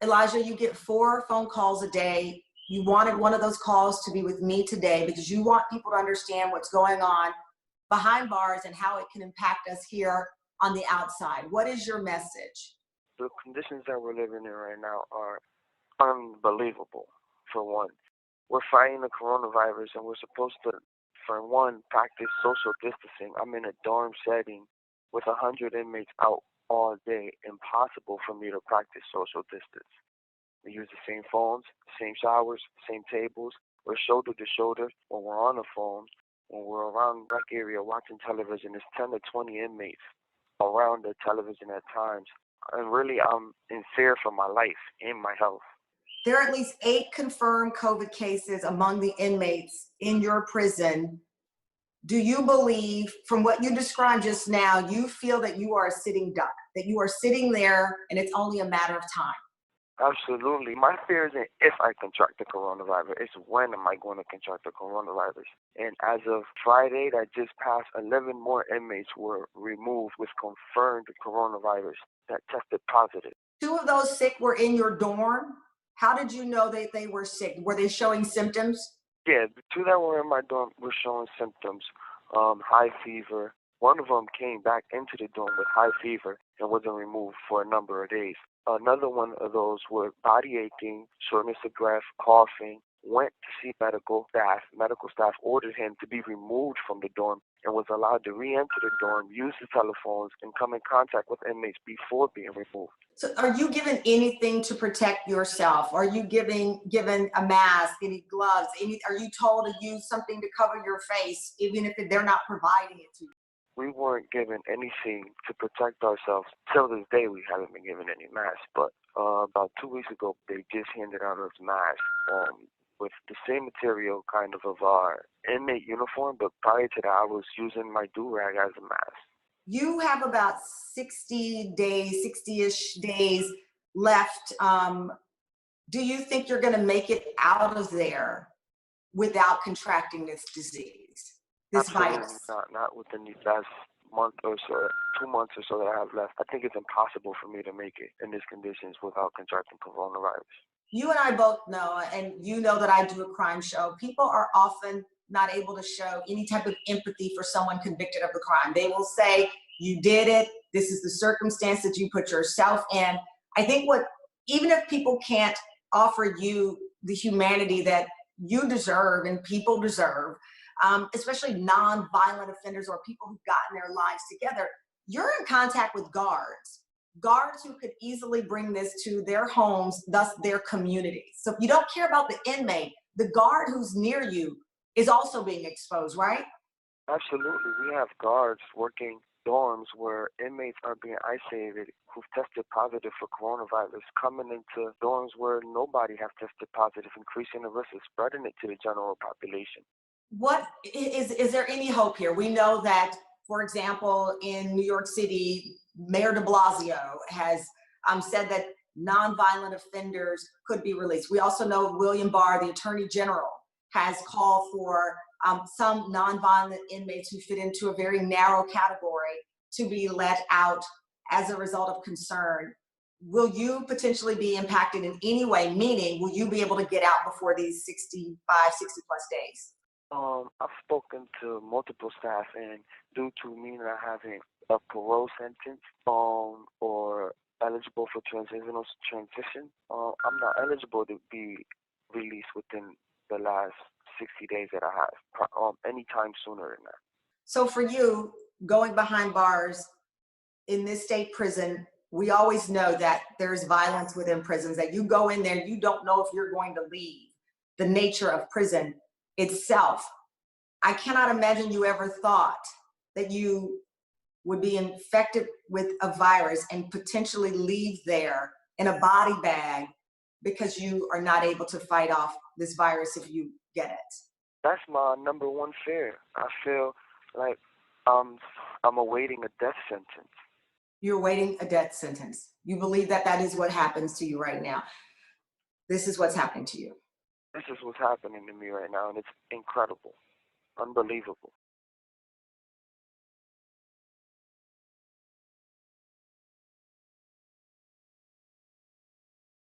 Elijah, you get 4 phone calls a day. You wanted one of those calls to be with me today because you want people to understand what's going on behind bars and how it can impact us here on the outside. What is your message? The conditions that we're living in right now are unbelievable, for one. We're fighting the coronavirus and we're supposed to, for one, practice social distancing. I'm in a dorm setting with 100 inmates out all day. Impossible for me to practice social distance. We use the same phones, same showers, same tables. We're shoulder to shoulder when we're on the phone. When we're around the rec area watching television, there's 10 to 20 inmates around the television at times. And really, I'm in fear for my life and my health. There are at least 8 confirmed COVID cases among the inmates in your prison. Do you believe, from what you described just now, you feel that you are a sitting duck, that you are sitting there and it's only a matter of time? Absolutely. My fear isn't if I contract the coronavirus, it's when am I going to contract the coronavirus. And as of Friday that just passed, 11 more inmates were removed with confirmed coronavirus that tested positive. 2 of those sick were in your dorm. How did you know that they were sick? Were they showing symptoms? Yeah, the 2 that were in my dorm were showing symptoms, high fever. One of them came back into the dorm with high fever and wasn't removed for a number of days. Another one of those were body aching, shortness of breath, coughing, went to see medical staff. Medical staff ordered him to be removed from the dorm and was allowed to re-enter the dorm, use the telephones, and come in contact with inmates before being removed. So are you given anything to protect yourself? Are you given a mask, any gloves? Are you told to use something to cover your face, even if they're not providing it to you? We weren't given anything to protect ourselves. Till this day, we haven't been given any masks. But about 2 weeks ago, they just handed out us masks with the same material kind of our inmate uniform. But prior to that, I was using my do-rag as a mask. You have about 60-ish days left. Do you think you're going to make it out of there without contracting this disease, this Absolutely virus? not within the last month or so, 2 months or so that I have left. I think it's impossible for me to make it in these conditions without contracting coronavirus. You and I both know, and you know that I do a crime show. People are often not able to show any type of empathy for someone convicted of the crime. They will say, you did it. This is the circumstance that you put yourself in. I think even if people can't offer you the humanity that you deserve and people deserve, especially non-violent offenders or people who've gotten their lives together, you're in contact with guards who could easily bring this to their homes, thus their communities. So if you don't care about the inmate, the guard who's near you is also being exposed, right? Absolutely. We have guards working dorms where inmates are being isolated who've tested positive for coronavirus, coming into dorms where nobody has tested positive, increasing the risk of spreading it to the general population. What is there any hope here? We know that, for example, in New York City, Mayor de Blasio has said that nonviolent offenders could be released. We also know William Barr, the Attorney General, has called for some nonviolent inmates who fit into a very narrow category to be let out as a result of concern. Will you potentially be impacted in any way? Meaning, will you be able to get out before these 60 plus days? I've spoken to multiple staff, and due to me not having a parole sentence or eligible for transition, I'm not eligible to be released within the last 60 days that I have, anytime sooner than that. So for you, going behind bars in this state prison, we always know that there's violence within prisons, that you go in there, you don't know if you're going to leave. The nature of prison itself. I cannot imagine you ever thought that you would be infected with a virus and potentially leave there in a body bag because you are not able to fight off this virus if you get it. That's my number one fear. I feel like I'm awaiting a death sentence. You're awaiting a death sentence. You believe that that is what happens to you right now. This is what's happening to you. This is what's happening to me right now, and it's incredible, unbelievable.